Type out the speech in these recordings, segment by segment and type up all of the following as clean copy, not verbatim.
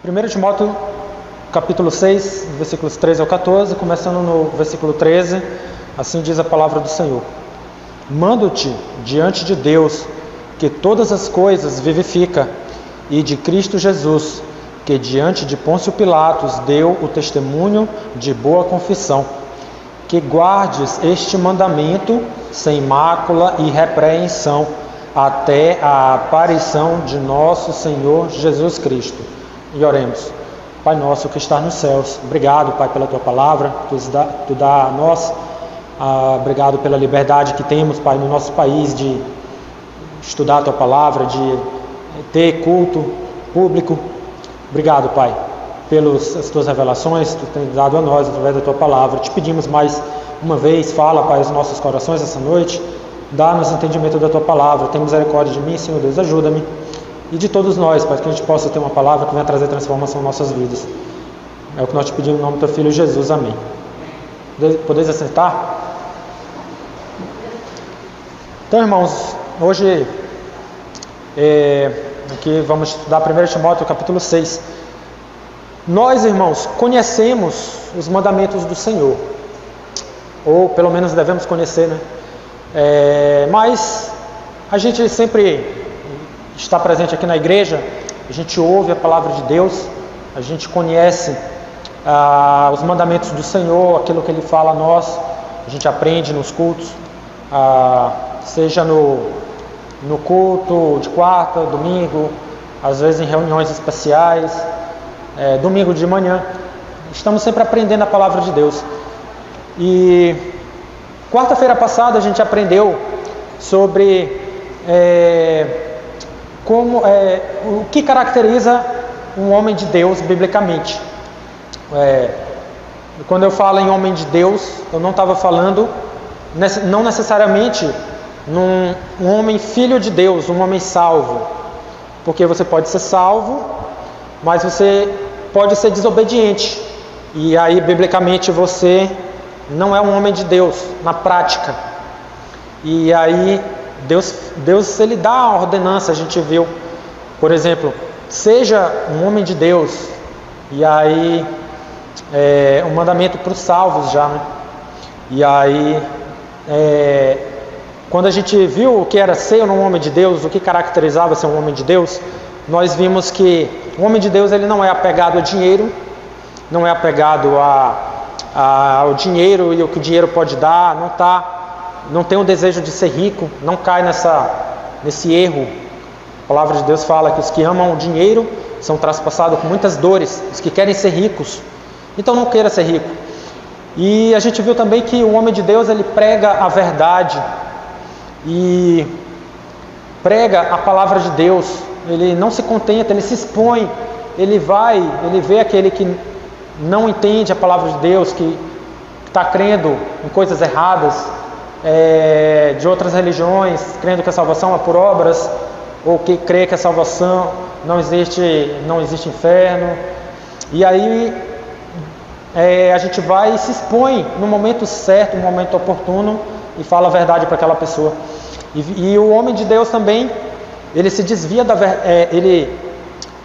1 Timóteo, capítulo 6, versículos 13 ao 14, começando no versículo 13, assim diz a palavra do Senhor. Mando-te diante de Deus, que todas as coisas vivifica, e de Cristo Jesus, que diante de Pôncio Pilatos deu o testemunho de boa confissão, que guardes este mandamento sem mácula e repreensão, até a aparição de nosso Senhor Jesus Cristo. E oremos. Pai nosso que está nos céus, obrigado, Pai, pela Tua palavra, Tu dá a nós, obrigado pela liberdade que temos, Pai, no nosso país de estudar a Tua palavra, de ter culto público. Obrigado, Pai, pelas Tuas revelações que Tu tem dado a nós através da Tua palavra. Te pedimos mais uma vez, fala, Pai, aos nossos corações essa noite, dá-nos entendimento da Tua palavra, tem misericórdia de mim, Senhor Deus, ajuda-me, e de todos nós, Pai, que a gente possa ter uma palavra que venha trazer transformação em nossas vidas. É o que nós te pedimos no nome do Teu Filho Jesus, amém. Podeis assentar? Então, irmãos, hoje aqui vamos estudar 1 Timóteo capítulo 6. Nós, irmãos, conhecemos os mandamentos do Senhor, ou pelo menos devemos conhecer, né? Mas a gente sempre está presente aqui na igreja, a gente ouve a palavra de Deus, a gente conhece os mandamentos do Senhor, aquilo que Ele fala a nós, a gente aprende nos cultos, seja no culto de quarta, domingo, às vezes em reuniões especiais, domingo de manhã, estamos sempre aprendendo a palavra de Deus. E quarta-feira passada a gente aprendeu sobre o que caracteriza um homem de Deus biblicamente. Quando eu falo em homem de Deus, eu não estava falando não necessariamente um homem filho de Deus, um homem salvo, porque você pode ser salvo, mas você pode ser desobediente, e aí biblicamente você não é um homem de Deus na prática. E aí Deus ele dá a ordenança, a gente viu, por exemplo, seja um homem de Deus, e aí um mandamento para os salvos já, né? E aí quando a gente viu o que era ser um homem de Deus, o que caracterizava ser um homem de Deus, nós vimos que o homem de Deus ele não é apegado a dinheiro, não é apegado ao dinheiro e o que o dinheiro pode dar, não tem o desejo de ser rico, não cai nesse erro. A palavra de Deus fala que os que amam o dinheiro são traspassados com muitas dores, os que querem ser ricos, então não queira ser rico. E a gente viu também que o homem de Deus ele prega a verdade e prega a palavra de Deus, ele não se contenta, ele se expõe, ele vê aquele que não entende a palavra de Deus, que está crendo em coisas erradas, de outras religiões, crendo que a salvação é por obras, ou que crê que a salvação não existe inferno. E aí a gente vai e se expõe no momento certo, no momento oportuno, e fala a verdade para aquela pessoa. E o homem de Deus também, ele se desvia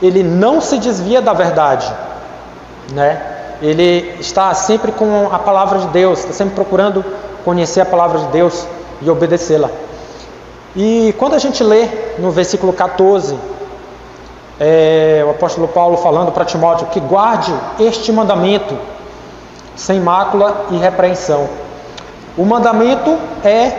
ele não se desvia da verdade, né? Ele está sempre com a palavra de Deus, está sempre procurando conhecer a palavra de Deus e obedecê-la. E quando a gente lê no versículo 14, o apóstolo Paulo falando para Timóteo que guarde este mandamento sem mácula e repreensão. O mandamento é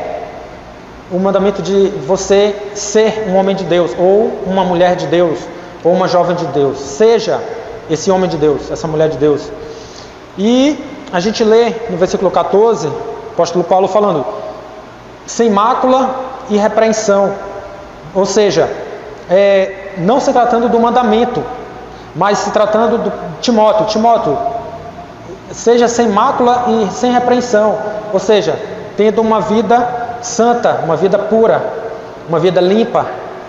o mandamento de você ser um homem de Deus, ou uma mulher de Deus, ou uma jovem de Deus. Seja esse homem de Deus, essa mulher de Deus. E a gente lê no versículo 14, o apóstolo Paulo falando sem mácula e repreensão, ou seja, não se tratando do mandamento, mas se tratando do Timóteo, seja sem mácula e sem repreensão, ou seja, tendo uma vida santa, uma vida pura, uma vida limpa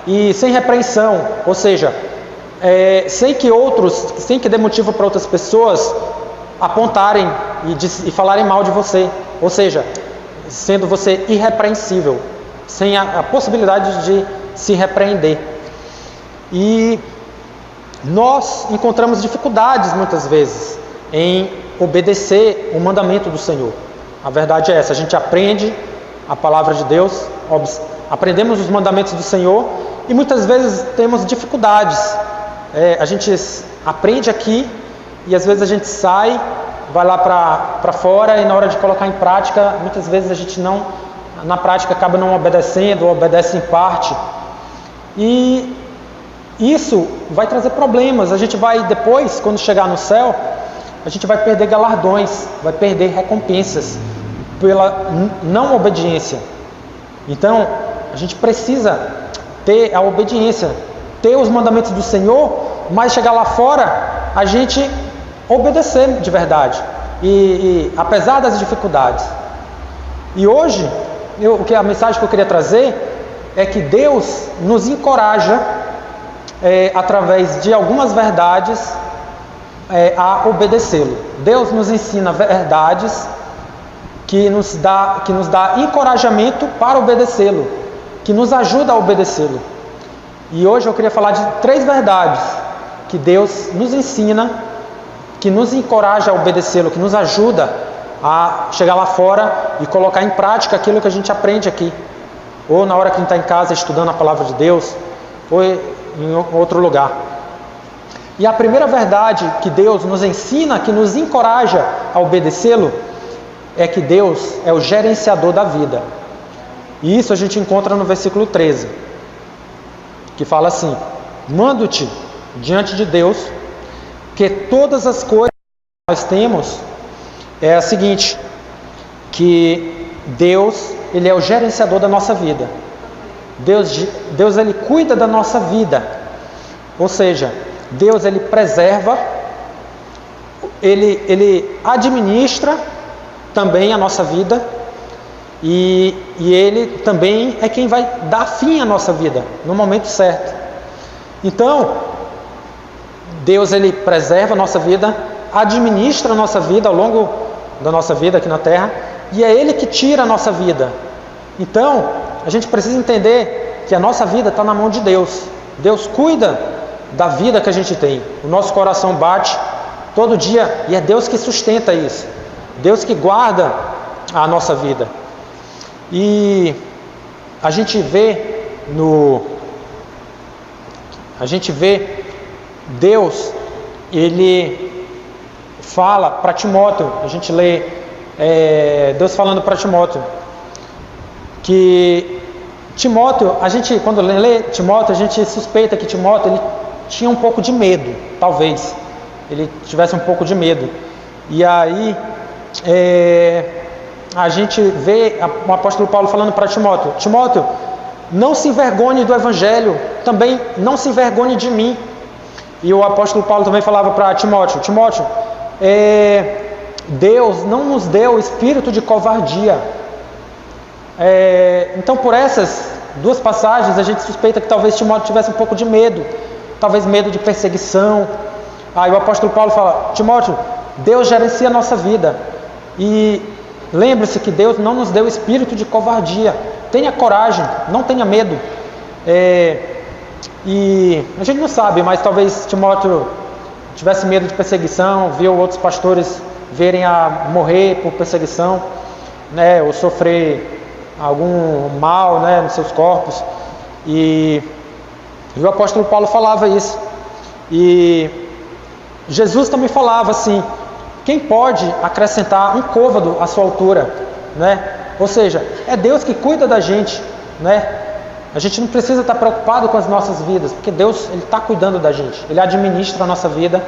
e sem repreensão, ou seja, sem que dê motivo para outras pessoas apontarem e falarem mal de você, ou seja, sendo você irrepreensível, sem a possibilidade de se repreender. E nós encontramos dificuldades muitas vezes em obedecer o mandamento do Senhor. A verdade é essa, a gente aprende a palavra de Deus, aprendemos os mandamentos do Senhor e muitas vezes temos dificuldades. A gente aprende aqui e às vezes a gente sai, vai lá para fora e na hora de colocar em prática, muitas vezes a gente não, na prática acaba não obedecendo ou obedece em parte. E isso vai trazer problemas. A gente vai depois, quando chegar no céu, a gente vai perder galardões, vai perder recompensas pela não obediência. Então, a gente precisa ter a obediência, ter os mandamentos do Senhor, mas chegar lá fora, a gente obedecer de verdade. E apesar das dificuldades. E hoje, a mensagem que eu queria trazer é que Deus nos encoraja, através de algumas verdades, a obedecê-lo. Deus nos ensina verdades que nos dá encorajamento para obedecê-lo, que nos ajuda a obedecê-lo. E hoje eu queria falar de 3 verdades que Deus nos ensina, que nos encoraja a obedecê-lo, que nos ajuda a chegar lá fora e colocar em prática aquilo que a gente aprende aqui, ou na hora que a gente está em casa estudando a palavra de Deus, ou em outro lugar. E a primeira verdade que Deus nos ensina, que nos encoraja a obedecê-lo, é que Deus é o gerenciador da vida. E isso a gente encontra no versículo 13, que fala assim: mando-te diante de Deus que todas as coisas que nós temos, é a seguinte, que Deus, Ele é o gerenciador da nossa vida. Deus Ele cuida da nossa vida. Ou seja, Deus Ele preserva, Ele administra também a nossa vida e Ele também é quem vai dar fim à nossa vida no momento certo. Então, Deus Ele preserva a nossa vida, administra a nossa vida ao longo da nossa vida aqui na Terra e é Ele que tira a nossa vida. Então, a gente precisa entender que a nossa vida está na mão de Deus. Deus cuida da vida que a gente tem. O nosso coração bate todo dia e é Deus que sustenta isso. Deus que guarda a nossa vida. E a gente vê Deus, Ele fala para Timóteo, a gente lê Deus falando para Timóteo, que Timóteo, quando lê Timóteo, a gente suspeita que Timóteo ele tinha um pouco de medo, talvez ele tivesse um pouco de medo. E aí a gente vê o apóstolo Paulo falando para Timóteo: Timóteo, não se envergonhe do Evangelho, também não se envergonhe de mim. E o apóstolo Paulo também falava para Timóteo: Timóteo, Deus não nos deu espírito de covardia. Então, por essas 2 passagens, a gente suspeita que talvez Timóteo tivesse um pouco de medo, talvez medo de perseguição. Aí o apóstolo Paulo fala: Timóteo, Deus gerencia a nossa vida. E lembre-se que Deus não nos deu espírito de covardia. Tenha coragem, não tenha medo. E a gente não sabe, mas talvez Timóteo tivesse medo de perseguição, viu outros pastores verem a morrer por perseguição, né, ou sofrer algum mal, né, nos seus corpos. E o apóstolo Paulo falava isso. E Jesus também falava assim: quem pode acrescentar um côvado à sua altura, né? Ou seja, é Deus que cuida da gente, né? A gente não precisa estar preocupado com as nossas vidas, porque Deus Ele está cuidando da gente, Ele administra a nossa vida,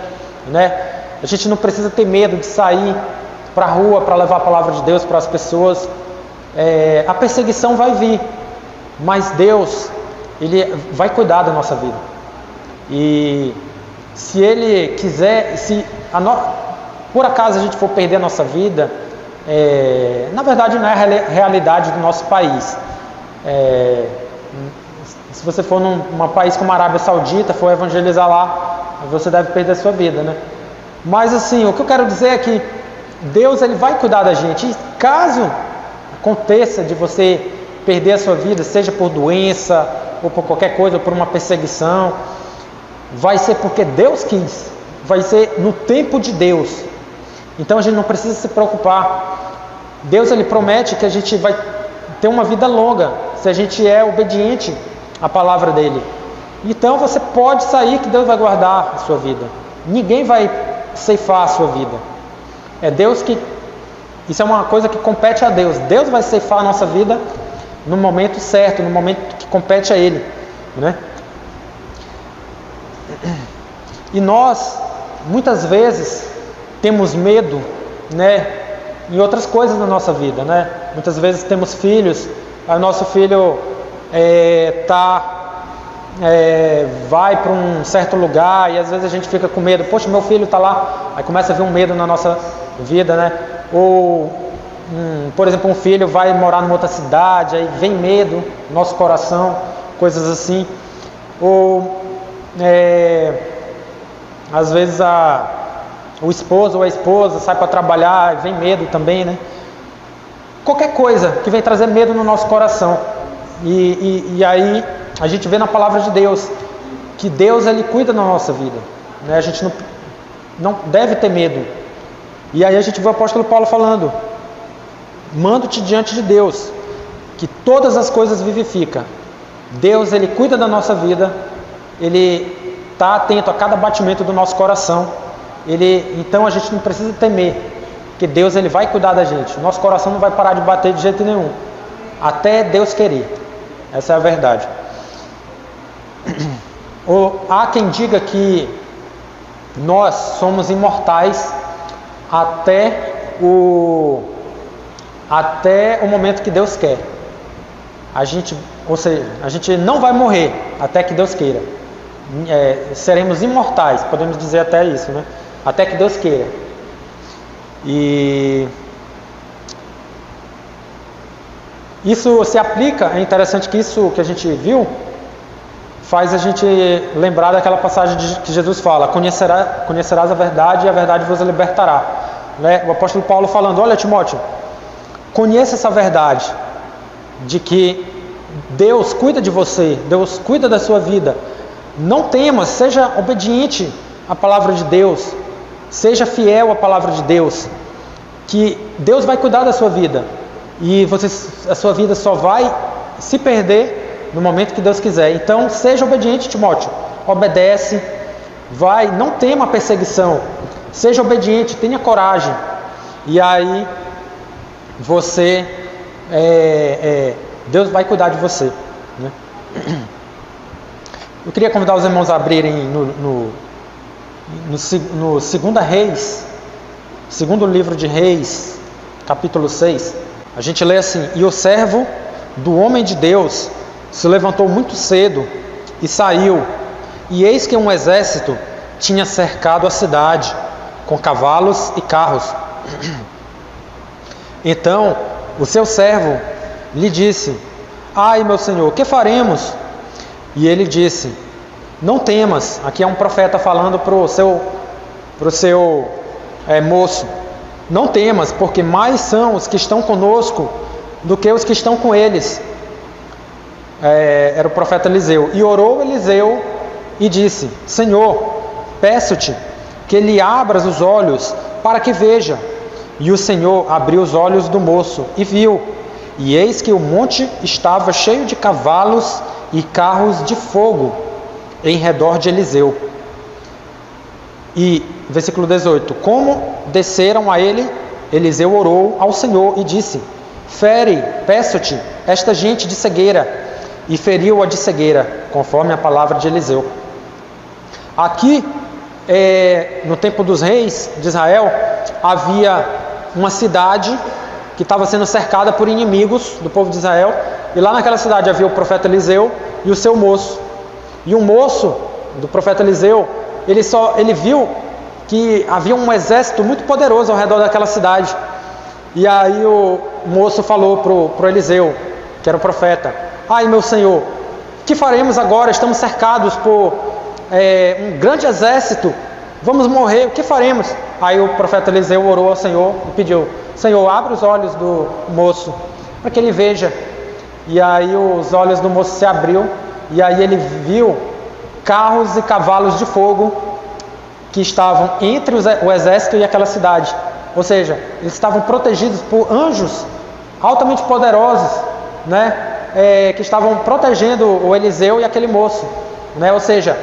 né? A gente não precisa ter medo de sair para a rua para levar a palavra de Deus para as pessoas. A perseguição vai vir, mas Deus Ele vai cuidar da nossa vida. E se Ele quiser, por acaso a gente for perder a nossa vida, na verdade não é a realidade do nosso país. Se você for num país como a Arábia Saudita, for evangelizar lá, você deve perder a sua vida, né? Mas assim, o que eu quero dizer é que Deus Ele vai cuidar da gente. E caso aconteça de você perder a sua vida, seja por doença, ou por qualquer coisa, ou por uma perseguição, vai ser porque Deus quis, vai ser no tempo de Deus. Então a gente não precisa se preocupar. Deus, ele promete que a gente vai ter uma vida longa se a gente é obediente à palavra dele. Então você pode sair que Deus vai guardar a sua vida. Ninguém vai ceifar a sua vida. É Deus que... Isso é uma coisa que compete a Deus. Deus vai ceifar a nossa vida no momento certo, no momento que compete a Ele, né? E nós, muitas vezes, temos medo, né, em outras coisas na nossa vida, né? Muitas vezes temos filhos, aí o nosso filho vai para um certo lugar e às vezes a gente fica com medo. Poxa, meu filho está lá. Aí começa a vir um medo na nossa vida, né? Ou, por exemplo, um filho vai morar numa outra cidade, aí vem medo no nosso coração, coisas assim. Ou, às vezes o esposo ou a esposa sai para trabalhar e vem medo também, né? Qualquer coisa que vem trazer medo no nosso coração. E aí a gente vê na palavra de Deus que Deus, ele cuida da nossa vida, né? A gente não deve ter medo. E aí a gente vê o apóstolo Paulo falando: mando-te diante de Deus, que todas as coisas vivifica. Deus, ele cuida da nossa vida, ele está atento a cada batimento do nosso coração. Então a gente não precisa temer, porque Deus, ele vai cuidar da gente. Nosso coração não vai parar de bater de jeito nenhum, até Deus querer. Essa é a verdade. Ou há quem diga que nós somos imortais até o momento que Deus quer. Ou seja, a gente não vai morrer até que Deus queira. Seremos imortais, podemos dizer até isso, né? Até que Deus queira. E isso se aplica, é interessante que isso que a gente viu faz a gente lembrar daquela passagem que Jesus fala: conhecerás a verdade e a verdade vos libertará, né? O apóstolo Paulo falando: olha, Timóteo, conheça essa verdade de que Deus cuida de você, Deus cuida da sua vida. Não temas, seja obediente à palavra de Deus, seja fiel à palavra de Deus, que Deus vai cuidar da sua vida. E a sua vida só vai se perder no momento que Deus quiser. Então seja obediente, Timóteo, obedece, não tema a perseguição, seja obediente, tenha coragem, e aí Deus vai cuidar de você, né? Eu queria convidar os irmãos a abrirem no segundo Reis, segundo livro de Reis, capítulo 6. A gente lê assim: e o servo do homem de Deus se levantou muito cedo e saiu, e eis que um exército tinha cercado a cidade com cavalos e carros. Então o seu servo lhe disse: ai, meu senhor, que faremos? E ele disse: não temas. Aqui é um profeta falando para o seu moço: não temas, porque mais são os que estão conosco do que os que estão com eles. Era o profeta Eliseu. E orou Eliseu e disse: Senhor, peço-te que lhe abras os olhos para que veja. E o Senhor abriu os olhos do moço e viu, e eis que o monte estava cheio de cavalos e carros de fogo em redor de Eliseu. E versículo 18: como desceram a ele, Eliseu orou ao Senhor e disse: fere, peço-te, esta gente de cegueira. E feriu-a de cegueira, conforme a palavra de Eliseu. Aqui, no tempo dos reis de Israel, havia uma cidade que estava sendo cercada por inimigos do povo de Israel. E lá naquela cidade havia o profeta Eliseu e o seu moço. E o moço do profeta Eliseu, ele viu que havia um exército muito poderoso ao redor daquela cidade. E aí o moço falou para o Eliseu, que era o profeta: ai, meu senhor, que faremos agora? Estamos cercados por um grande exército, vamos morrer, o que faremos? Aí o profeta Eliseu orou ao Senhor e pediu: Senhor, abre os olhos do moço para que ele veja. E aí os olhos do moço se abriu, e aí ele viu carros e cavalos de fogo que estavam entre o exército e aquela cidade. Ou seja, eles estavam protegidos por anjos altamente poderosos, né? Que estavam protegendo o Eliseu e aquele moço, né? Ou seja,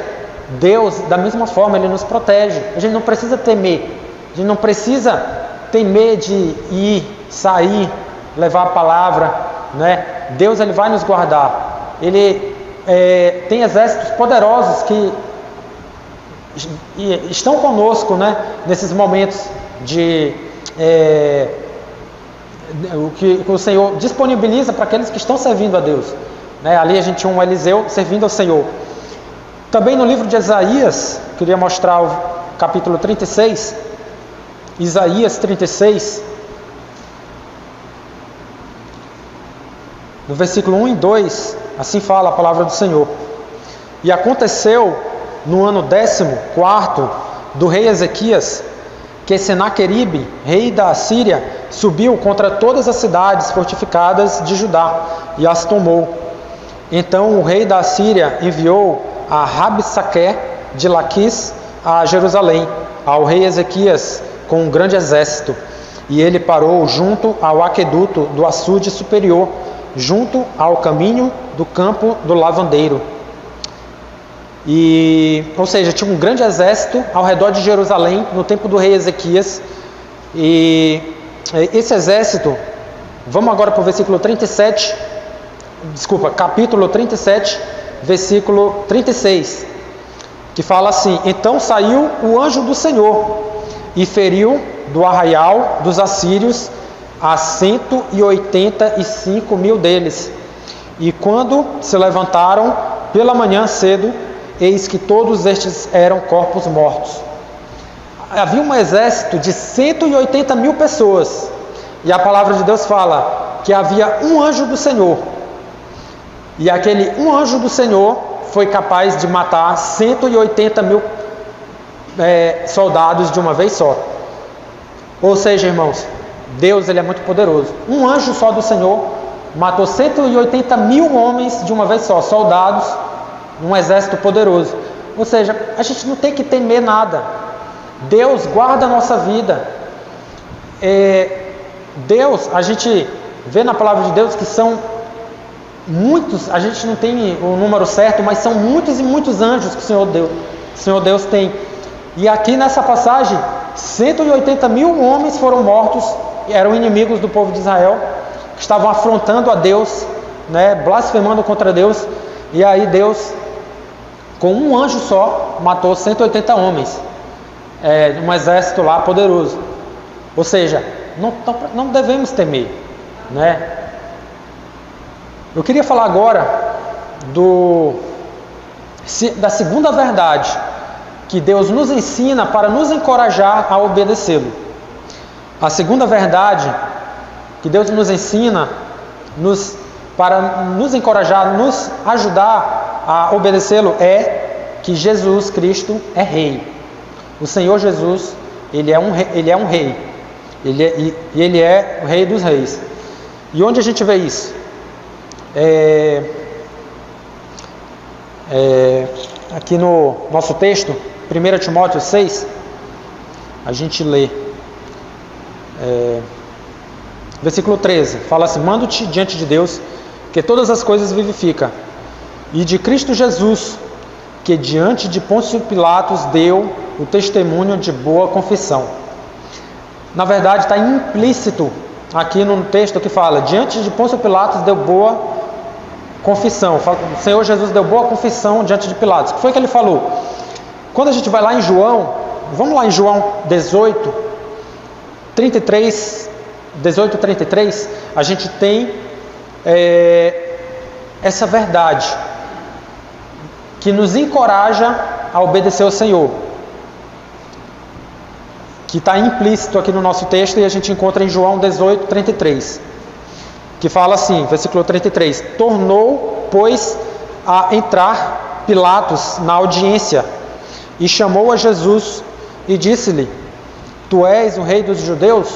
Deus, da mesma forma, Ele nos protege. A gente não precisa temer. A gente não precisa temer de ir, sair, levar a palavra, né? Deus, Ele vai nos guardar. Ele tem exércitos poderosos que estão conosco, né? Nesses momentos de o que o Senhor disponibiliza para aqueles que estão servindo a Deus, né? Ali a gente tinha um Eliseu servindo ao Senhor. Também no livro de Isaías, queria mostrar o capítulo 36, Isaías 36, no versículo 1 e 2, assim fala a palavra do Senhor. E aconteceu no ano 14º do rei Ezequias, que Senaqueribe, rei da Assíria, subiu contra todas as cidades fortificadas de Judá e as tomou. Então o rei da Assíria enviou a Rabsaque de Laquis a Jerusalém, ao rei Ezequias, com um grande exército. E ele parou junto ao aqueduto do açude superior, junto ao caminho do campo do lavandeiro. Ou seja, tinha um grande exército ao redor de Jerusalém no tempo do rei Ezequias. E esse exército, vamos agora para o versículo 37, capítulo 37, versículo 36, que fala assim: então saiu o anjo do Senhor e feriu do arraial dos assírios a 185.000 deles. E quando se levantaram pela manhã cedo, eis que todos estes eram corpos mortos. Havia um exército de 180.000 pessoas, e a palavra de Deus fala que havia um anjo do Senhor, e aquele um anjo do Senhor foi capaz de matar 180.000 soldados de uma vez só. Ou seja, irmãos, Deus, Ele é muito poderoso. Um anjo só do Senhor matou 180.000 homens de uma vez só, soldados, um exército poderoso. Ou seja, a gente não tem que temer nada. Deus guarda a nossa vida. Deus, a gente vê na palavra de Deus que são muitos, a gente não tem o número certo, mas são muitos e muitos anjos que o Senhor Deus tem. E aqui nessa passagem, 180.000 homens foram mortos, eram inimigos do povo de Israel, que estavam afrontando a Deus, né, blasfemando contra Deus. E aí Deus, com um anjo só, matou 180 homens, um exército lá poderoso. Ou seja, não devemos temer, né? Eu queria falar agora da segunda verdade que Deus nos ensina para nos encorajar a obedecê-lo. A segunda verdade que Deus nos ensina para nos encorajar, nos ajudar a obedecê-lo é que Jesus Cristo é Rei. O Senhor Jesus, Ele é um Rei. Ele é o Rei dos Reis. E onde a gente vê isso? Aqui no nosso texto, 1 Timóteo 6, a gente lê versículo 13, fala assim: mando-te diante de Deus, que todas as coisas vivifica, e de Cristo Jesus, que diante de Pôncio Pilatos deu o testemunho de boa confissão. Na verdade está implícito aqui no texto que fala: diante de Pôncio Pilatos deu boa confissão. O Senhor Jesus deu boa confissão diante de Pilatos. O que foi que ele falou? Quando a gente vai lá em João, vamos lá em João 18:33, a gente tem essa verdade que nos encoraja a obedecer ao Senhor, que está implícito aqui no nosso texto, e a gente encontra em João 18:33, que fala assim, versículo 33: tornou, pois, a entrar Pilatos na audiência, e chamou a Jesus, e disse-lhe: tu és o rei dos judeus?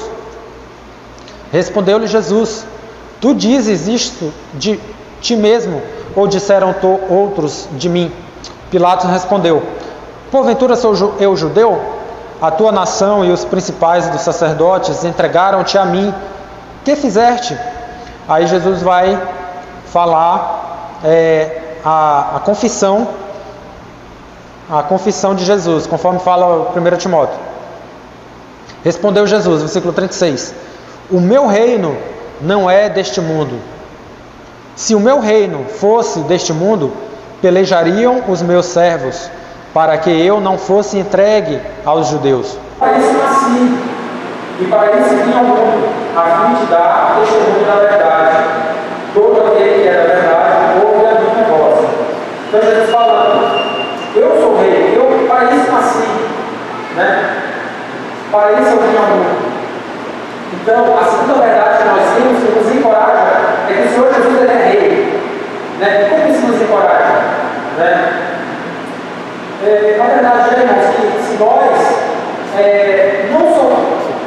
Respondeu-lhe Jesus: tu dizes isto de ti mesmo, ou disseram outros de mim? Pilatos respondeu: porventura sou eu judeu? A tua nação e os principais dos sacerdotes entregaram-te a mim. Que fizeste? Aí Jesus vai falar a confissão de Jesus, conforme fala 1 Timóteo. Respondeu Jesus, versículo 36: o meu reino não é deste mundo. Se o meu reino fosse deste mundo, pelejariam os meus servos, para que eu não fosse entregue aos judeus. Para isso nasci, e para isso vim ao mundo, a fim de dar testemunho da verdade. Todo aquele que é da verdade ouve a minha voz. Então Jesus falando: eu sou rei, eu para isso nasci, né? Para isso eu vim ao mundo. Então, a segunda verdade que nós temos, que nos encoraja, é que o Senhor Jesus ele é rei, né? Como isso nos encoraja, né? Na verdade, irmãos, que se nós não só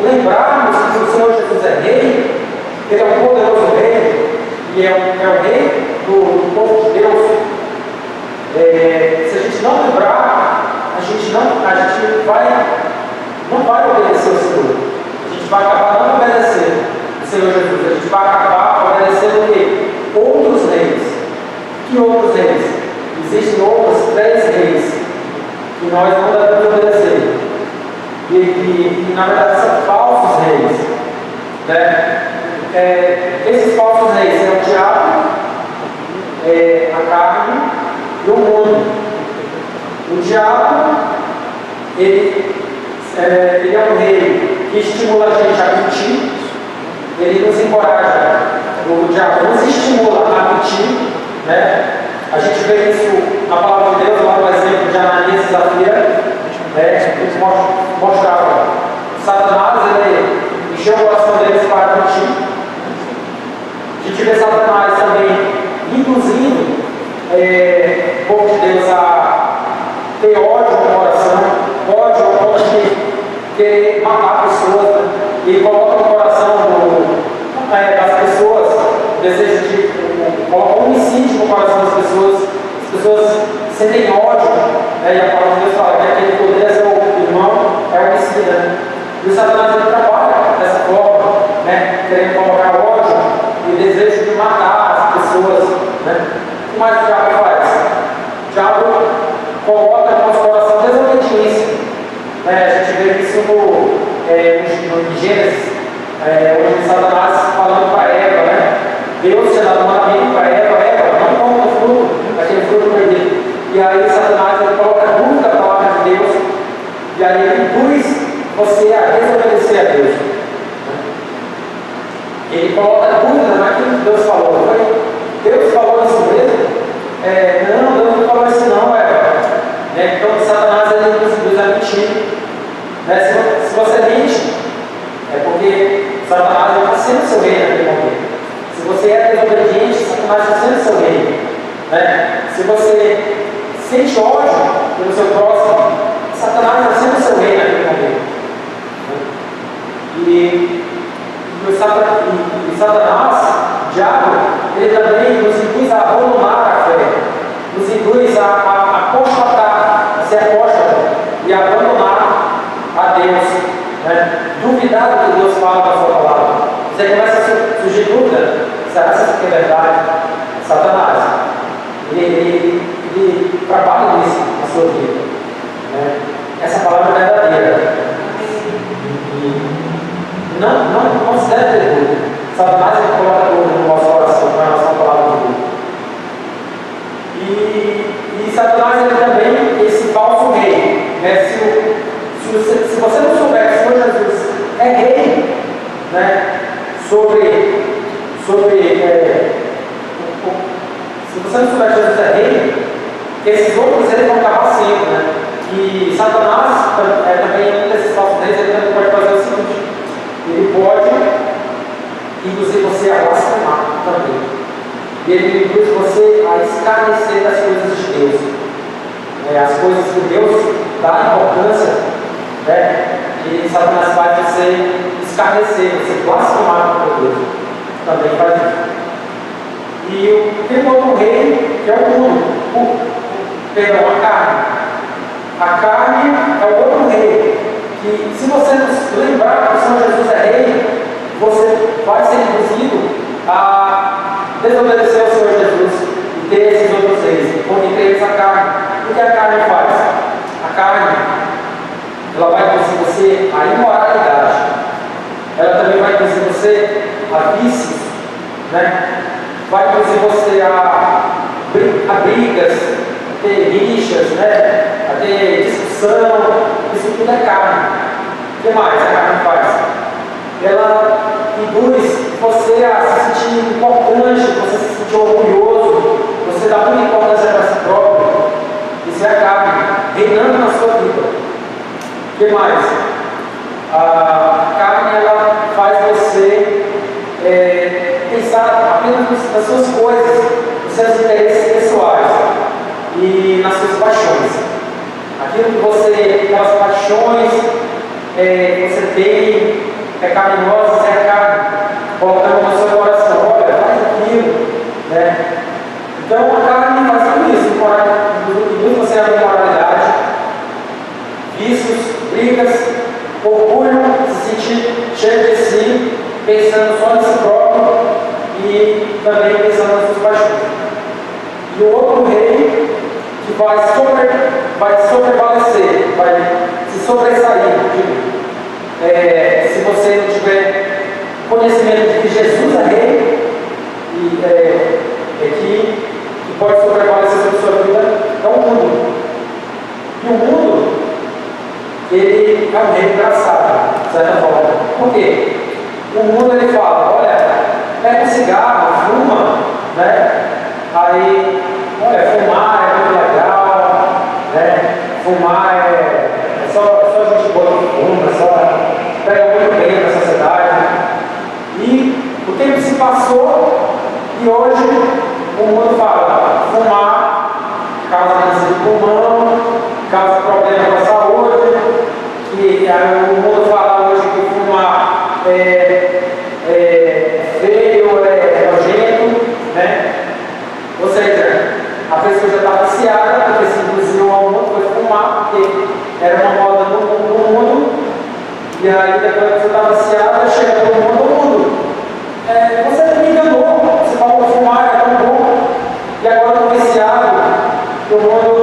lembrarmos que o Senhor Jesus é rei, ele é um poderoso rei, e é o rei do povo de Deus, se a gente não lembrar, a gente não vai obedecer o Senhor. A gente vai acabar não obedecendo o Senhor Jesus. A gente vai acabar obedecendo o quê? Outros reis. Que outros reis? Existem outros 3 reis que nós não devemos obedecer. E na verdade são falsos reis. Né? Esses falsos reis são o diabo, a carne e o mundo. O diabo, ele é um rei que estimula a gente a mentir, ele nos encoraja, o diabo nos estimula a mentir, né? A gente vê isso na palavra de Deus, lá no exemplo de Ananias e Safira, que mostrava Satanás, ele encheu o coração deles para mentir. A gente vê Satanás também induzindo o povo de Deus a ter ódio no coração, ódio ao ponto de querer matar pessoas, né? E coloca no coração das pessoas o desejo de coloca homicídio no coração das pessoas. As pessoas sentem ódio, né? E a palavra de Deus fala que aquele que odeia seu irmão é homicida, né? E o Satanás ele trabalha dessa forma, né? Querendo colocar ódio e o desejo de matar as pessoas, né? O que mais o diabo faz? O diabo coloca no nosso coração desobediência, né? A gente vê isso no Gênesis, onde Satanás falando para Eva, né? Deus tinha dado um mandamento para Eva, não coma do fruto, aquele fruto proibido. E aí Satanás ele coloca dúvida na palavra de Deus, e aí ele induz você a desobedecer a Deus. Ele coloca dúvida naquilo que Deus falou. Deus falou isso mesmo? Não, Deus não falou isso não, Eva. Então Satanás ele nos induz a mentir. Se você mente, é porque Satanás está sendo seu rei naquele momento. Se você é desobediente, Satanás está sendo seu rei. Se você sente ódio pelo seu próximo, Satanás está sendo seu rei naquele momento. E Satanás, o diabo, ele também nos induz a abandonar a fé, nos induz a apostatar, a ser apóstata e a abandonar a Deus, né? Duvidar do que Deus fala na sua palavra. Você começa a surgir dúvida: será que isso aqui é verdade? Satanás, ele trabalha nisso na sua vida, né? Essa palavra é verdadeira. Não se deve ter dúvida. Satanás ele coloca dúvida no nosso coração com relação à palavra de Deus. E Satanás ele também, esse falso rei, né? Se você não souber que o Senhor Jesus é rei, né? Se você não souber que Jesus é rei, esses outros reis vão acabar sendo, né? E Satanás também, um desses falsos reis, ele também pode fazer o seguinte: ele pode induzir você a blasfemar também. E ele induz você a escarnecer das coisas de Deus. As coisas que Deus dá importância, né? E Satanás faz você escarnecer, você blasfemar contra Deus. Também faz isso. E tem outro rei, que é o mundo. Perdão, a carne. A carne é o outro rei. Que se você nos lembrar que o Senhor Jesus é rei, você vai ser induzido a desobedecer ao Senhor Jesus e ter esses outros reis, entre eles a carne. O que a carne faz? A carne, ela vai induzir você à imoralidade. Ela também vai induzir você a vícios, né? Vai induzir você a brigas, a ter rixas, né? A ter discussão. Isso tudo é carne. O que mais a carne faz? Ela induz você a se sentir importante, você se sentir orgulhoso, você dá muita importância para si próprio. Isso é a carne reinando na sua vida. O que mais? A carne, ela faz você pensar apenas nas suas coisas, nos seus interesses pessoais e nas suas paixões. Aquilo que você, aquelas paixões que você tem, pecaminosas, é a carne, colocando no seu coração, olha, faz aquilo, né? Então a carne faz tudo isso, induz você a imoralidade, vícios, brigas, orgulho, se sentir cheio de si, pensando só em si próprio e também pensando nas suas paixões. E o outro rei que vai sobrevalecer, vai se sobressair, se você não tiver conhecimento de que Jesus é rei, que pode sobrevalecer sobre a sua vida, é o mundo. E o mundo, ele é um rei engraçado, de certa forma. Por quê? O mundo, ele fala, olha, pega um cigarro, fuma, né? Aí, olha, fumar é muito legal, né? Fumar é só gente boa que fuma, só pega muito bem na sociedade. E o tempo se passou e hoje o mundo fala, fumar causa câncer de pulmão, causa problema com a saúde, que o mundo fala hoje que fumar feio, nojento, né? Ou seja, a pessoa já está viciada, porque se induziu ao mundo, foi fumar, porque era uma moda no mundo, e aí depois a pessoa está viciada, chega no mundo, você me enganou, você falou que fumar era tão bom, e agora eu estou viciado, e o mundo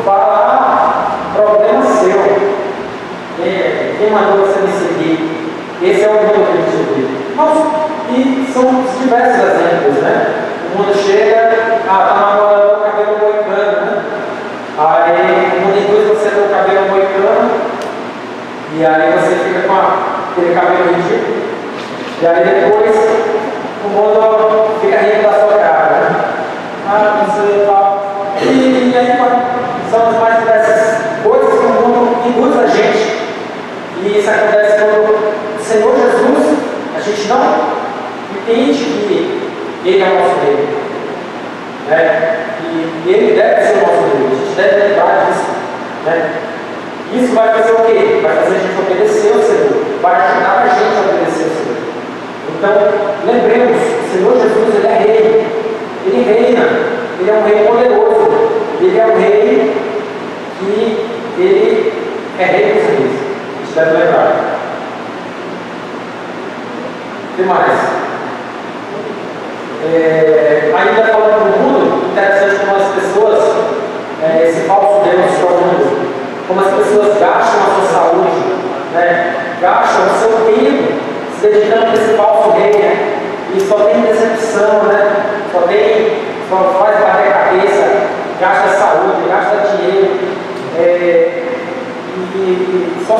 fala, problema seu, quem mandou você me seguir? Esse é o mundo que a gente vive. E são diversos exemplos, né? O mundo chega, está namorando o cabelo moicano, né? Aí o mundo induz você ter o cabelo moicano, e aí você fica com aquele cabelo ridículo, e aí depois o mundo fica rindo da sua cara, né? Não sei tal. E aí são as mais diversas coisas que o mundo induz a gente, e isso acontece quando o Senhor Jesus, a gente não entende que Ele é o nosso rei, né? E Ele deve ser o nosso rei, a gente deve lembrar disso, né? Isso vai fazer o quê? Vai fazer a gente obedecer ao Senhor, vai ajudar a gente a obedecer ao Senhor. Então, lembremos, o Senhor Jesus, Ele é rei, Ele reina, Ele é um rei poderoso, Ele é um rei que Ele é rei dos reis, a gente deve lembrar. O que mais? Ainda falando do mundo, interessante como as pessoas, esse falso Deus que é o mundo, como as pessoas gastam a sua saúde, né? Gastam o seu tempo se dedicando a esse falso rei, né? E só tem decepção, né? Só faz bater a cabeça, gasta saúde, gasta dinheiro, e só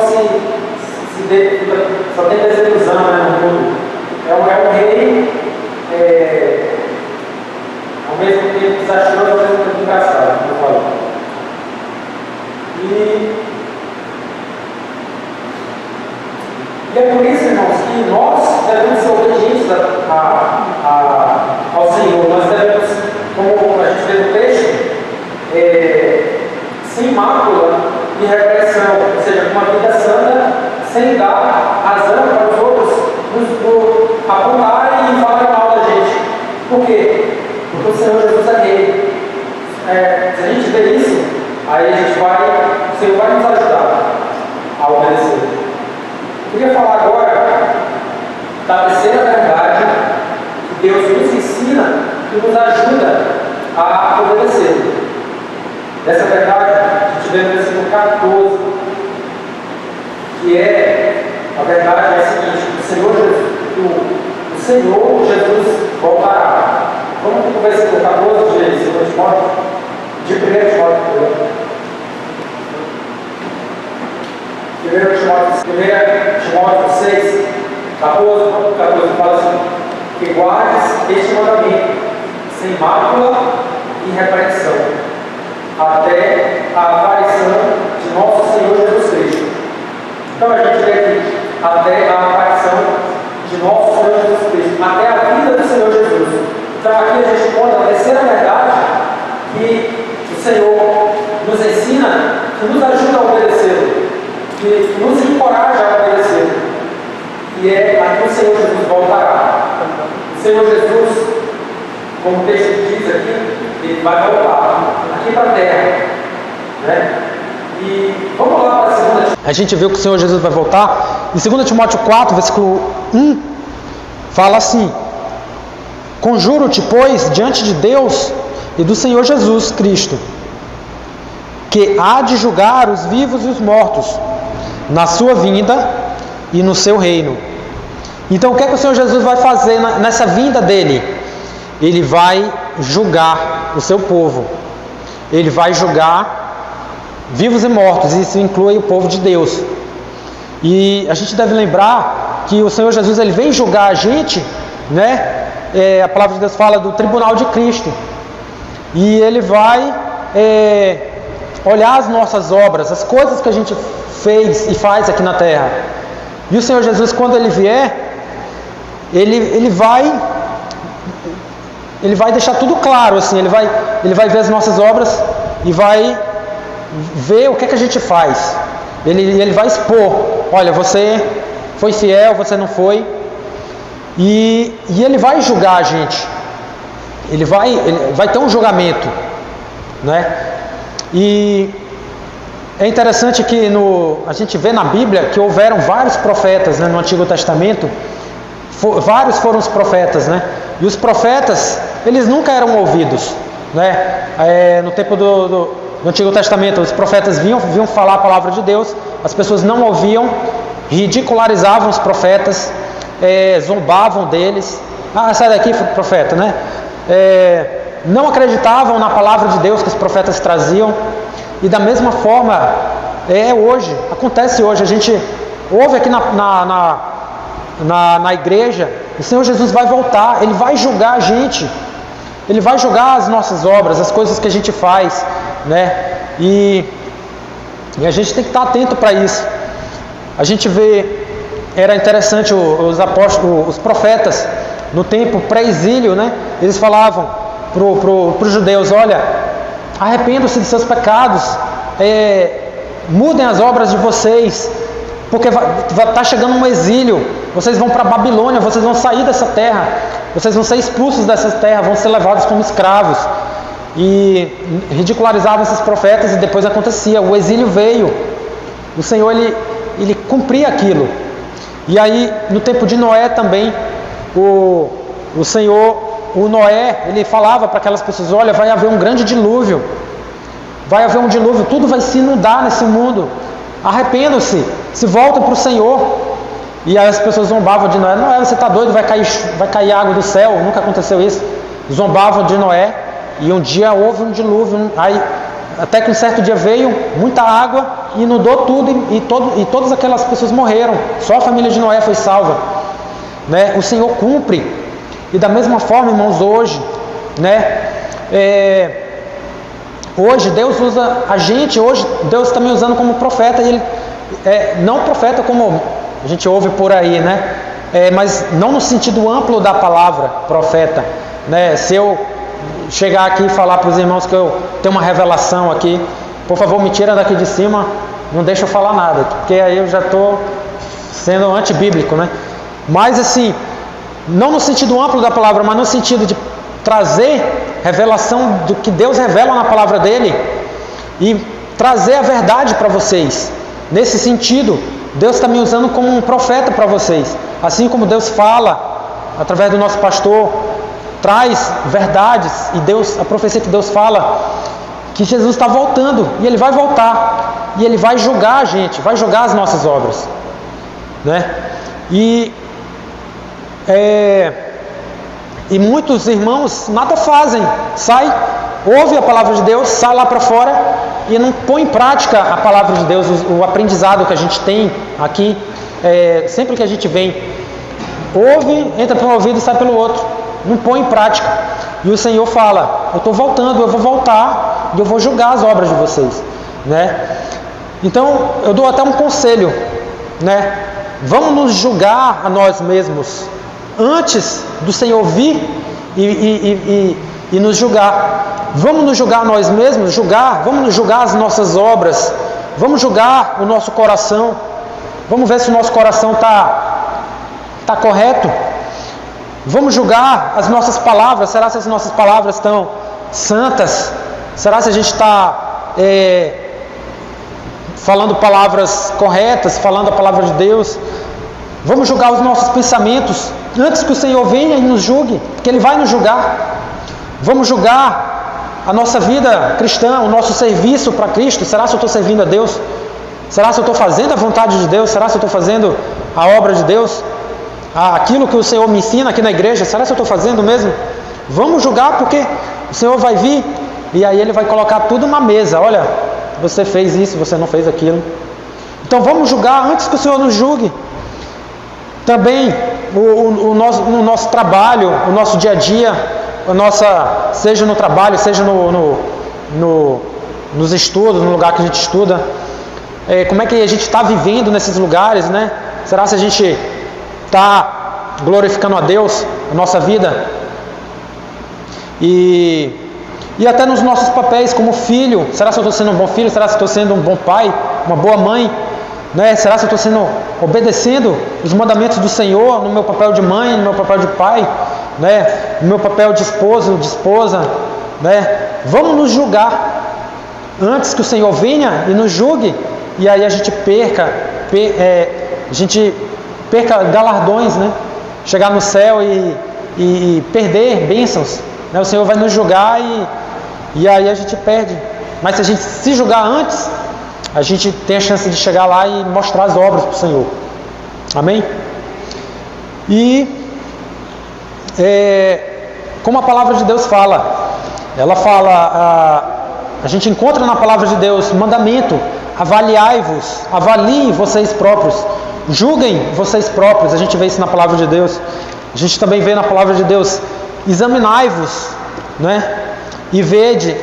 tem desilusão, né, no mundo. É um rei ao mesmo tempo desastroso, ao mesmo tempo engraçado, como eu falo. E é por isso, irmãos, que nós devemos ser obedientes ao Senhor. Nós devemos, como a gente vê no texto, sem mácula e repressão, ou seja, com uma vida santa, sem dar razão para os outros nos apontarem e falarem mal da gente. Por quê? Porque o Senhor Jesus é rei. se a gente vê isso, aí a gente o Senhor vai nos ajudar a obedecer. Eu queria falar agora da terceira verdade que Deus nos ensina, que nos ajuda a obedecer. Dessa verdade, a gente vê no versículo 14, que a verdade é a seguinte: o Senhor Jesus voltará. Vamos para o versículo 14 de 2 Timóteo, de 1 Timóteo 6, 14 fala assim: que guardes este mandamento sem mácula e repreensão, até a aparição de nosso Senhor Jesus Cristo. Então a gente vê aqui, até a aparição de nosso Senhor Jesus Cristo, até a vinda do Senhor Jesus. Então aqui a gente encontra a terceira verdade que o Senhor nos ensina, que nos ajuda a obedecer, que nos encoraja a obedecer, e aqui o Senhor Jesus voltará. O Senhor Jesus, como o texto diz aqui, ele vai voltar aqui para a terra, né? E vamos lá para a segunda. A gente viu que o Senhor Jesus vai voltar. Em 2 Timóteo 4, versículo 1, fala assim: conjuro-te, pois, diante de Deus e do Senhor Jesus Cristo, que há de julgar os vivos e os mortos, na sua vinda e no seu reino. Então, o que é que o Senhor Jesus vai fazer nessa vinda dele? Ele vai julgar o seu povo. Ele vai julgar vivos e mortos, e isso inclui o povo de Deus. E a gente deve lembrar que o Senhor Jesus, ele vem julgar a gente, né? A palavra de Deus fala do tribunal de Cristo, e ele vai olhar as nossas obras, as coisas que a gente fez e faz aqui na terra. E o Senhor Jesus, quando ele vier, ele vai deixar tudo claro, assim, ele vai ver as nossas obras e vai ver o que a gente faz. Ele vai expor: olha, você foi fiel, você não foi. E ele vai julgar a gente. Ele vai ter um julgamento, né? E é interessante que a gente vê na Bíblia que houveram vários profetas, né, no Antigo Testamento. Vários foram os profetas, né? E os profetas, eles nunca eram ouvidos, né? No tempo do Antigo Testamento, os profetas vinham falar a palavra de Deus, as pessoas não ouviam, ridicularizavam os profetas, zombavam deles. Sai daqui, profeta, né? Não acreditavam na palavra de Deus que os profetas traziam. E da mesma forma, hoje, acontece hoje. A gente ouve aqui na igreja: o Senhor Jesus vai voltar, ele vai julgar a gente, ele vai julgar as nossas obras, as coisas que a gente faz, né? E a gente tem que estar atento para isso. A gente vê, era interessante, os apóstolos, os profetas no tempo pré-exílio, né? Eles falavam para os judeus: olha, arrependam-se de seus pecados, mudem as obras de vocês, porque está chegando um exílio, vocês vão para a Babilônia, vocês vão sair dessa terra, vocês vão ser expulsos dessa terra, vão ser levados como escravos. E ridicularizavam esses profetas, e depois acontecia, o exílio veio, o Senhor ele cumpria aquilo. E aí no tempo de Noé também, o Noé, ele falava para aquelas pessoas: olha, vai haver um grande dilúvio, tudo vai se inundar nesse mundo, arrependam-se, se voltem para o Senhor. E aí as pessoas zombavam de Noé: Noé, você está doido, vai cair água do céu, nunca aconteceu isso. Zombavam de Noé, e um dia houve um dilúvio, aí, até que um certo dia veio muita água e inundou tudo, e todas aquelas pessoas morreram, só a família de Noé foi salva, né? O Senhor cumpre. E da mesma forma, irmãos, hoje, né? Hoje Deus usa a gente, hoje Deus está me usando como profeta, e ele, não profeta como a gente ouve por aí, né? Mas não no sentido amplo da palavra profeta, né? Se eu chegar aqui e falar para os irmãos que eu tenho uma revelação aqui, por favor, me tira daqui de cima, não deixa eu falar nada, porque aí eu já estou sendo antibíblico, né? Mas assim, não no sentido amplo da palavra, mas no sentido de trazer revelação do que Deus revela na palavra dele e trazer a verdade para vocês. Nesse sentido, Deus está me usando como um profeta para vocês. Assim como Deus fala através do nosso pastor, traz verdades, e Deus, a profecia que Deus fala, que Jesus está voltando, e Ele vai voltar, e Ele vai julgar a gente, vai julgar as nossas obras, né? E muitos irmãos nada fazem, ouve a palavra de Deus, sai lá para fora e não põe em prática a palavra de Deus, o aprendizado que a gente tem aqui. Sempre que a gente vem, ouve, entra pelo ouvido e sai pelo outro, não põe em prática. E o Senhor fala: eu estou voltando, eu vou voltar e eu vou julgar as obras de vocês, né? Então eu dou até um conselho, né? Vamos nos julgar a nós mesmos antes do Senhor vir e nos julgar. Vamos nos julgar a nós mesmos, vamos nos julgar as nossas obras, vamos julgar o nosso coração, vamos ver se o nosso coração está correto. Vamos julgar as nossas palavras. Será que as nossas palavras estão santas? Será que a gente está falando palavras corretas, falando a palavra de Deus? Vamos julgar os nossos pensamentos antes que o Senhor venha e nos julgue, porque Ele vai nos julgar. Vamos julgar a nossa vida cristã, o nosso serviço para Cristo. Será que eu estou servindo a Deus? Será que eu estou fazendo a vontade de Deus? Será que eu estou fazendo a obra de Deus? Aquilo que o Senhor me ensina aqui na igreja, será que eu estou fazendo mesmo? Vamos julgar, porque o Senhor vai vir e aí Ele vai colocar tudo na mesa. Olha, você fez isso, você não fez aquilo. Então vamos julgar antes que o Senhor nos julgue. Também o nosso trabalho, o nosso dia a dia, seja no trabalho, seja nos estudos, no lugar que a gente estuda, como é que a gente está vivendo nesses lugares, né? Será que a gente está glorificando a Deus, a nossa vida? E até nos nossos papéis como filho, será que eu estou sendo um bom filho? Será que eu estou sendo um bom pai, uma boa mãe? Né? Será que eu estou obedecendo os mandamentos do Senhor no meu papel de mãe, no meu papel de pai, né? No meu papel de esposo, de esposa, né? Vamos nos julgar antes que o Senhor venha e nos julgue, e aí a gente perca galardões, né? Chegar no céu e perder bênçãos, né? O Senhor vai nos julgar e aí a gente perde. Mas se a gente se julgar antes, a gente tem a chance de chegar lá e mostrar as obras para o Senhor. Amém? E como a palavra de Deus fala, ela fala, a gente encontra na palavra de Deus mandamento: avaliai-vos, avaliem vocês próprios, julguem vocês próprios. A gente vê isso na palavra de Deus. A gente também vê na palavra de Deus: examinai-vos, né? E vede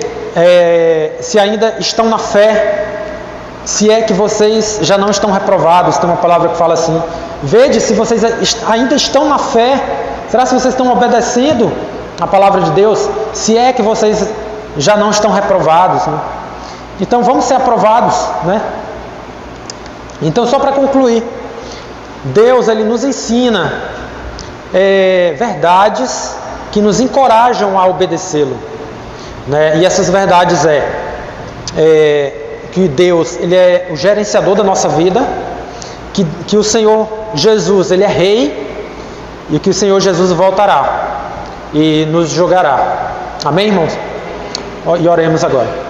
se ainda estão na fé, se é que vocês já não estão reprovados. Tem uma palavra que fala assim: vede se vocês ainda estão na fé. Será que vocês estão obedecendo a palavra de Deus? Se é que vocês já não estão reprovados, né? Então vamos ser aprovados, né? Então, só para concluir, Deus, Ele nos ensina verdades que nos encorajam a obedecê-lo, né? E essas verdades que Deus, Ele é o gerenciador da nossa vida, que o Senhor Jesus, Ele é Rei, e que o Senhor Jesus voltará e nos julgará. Amém, irmãos? E oremos agora.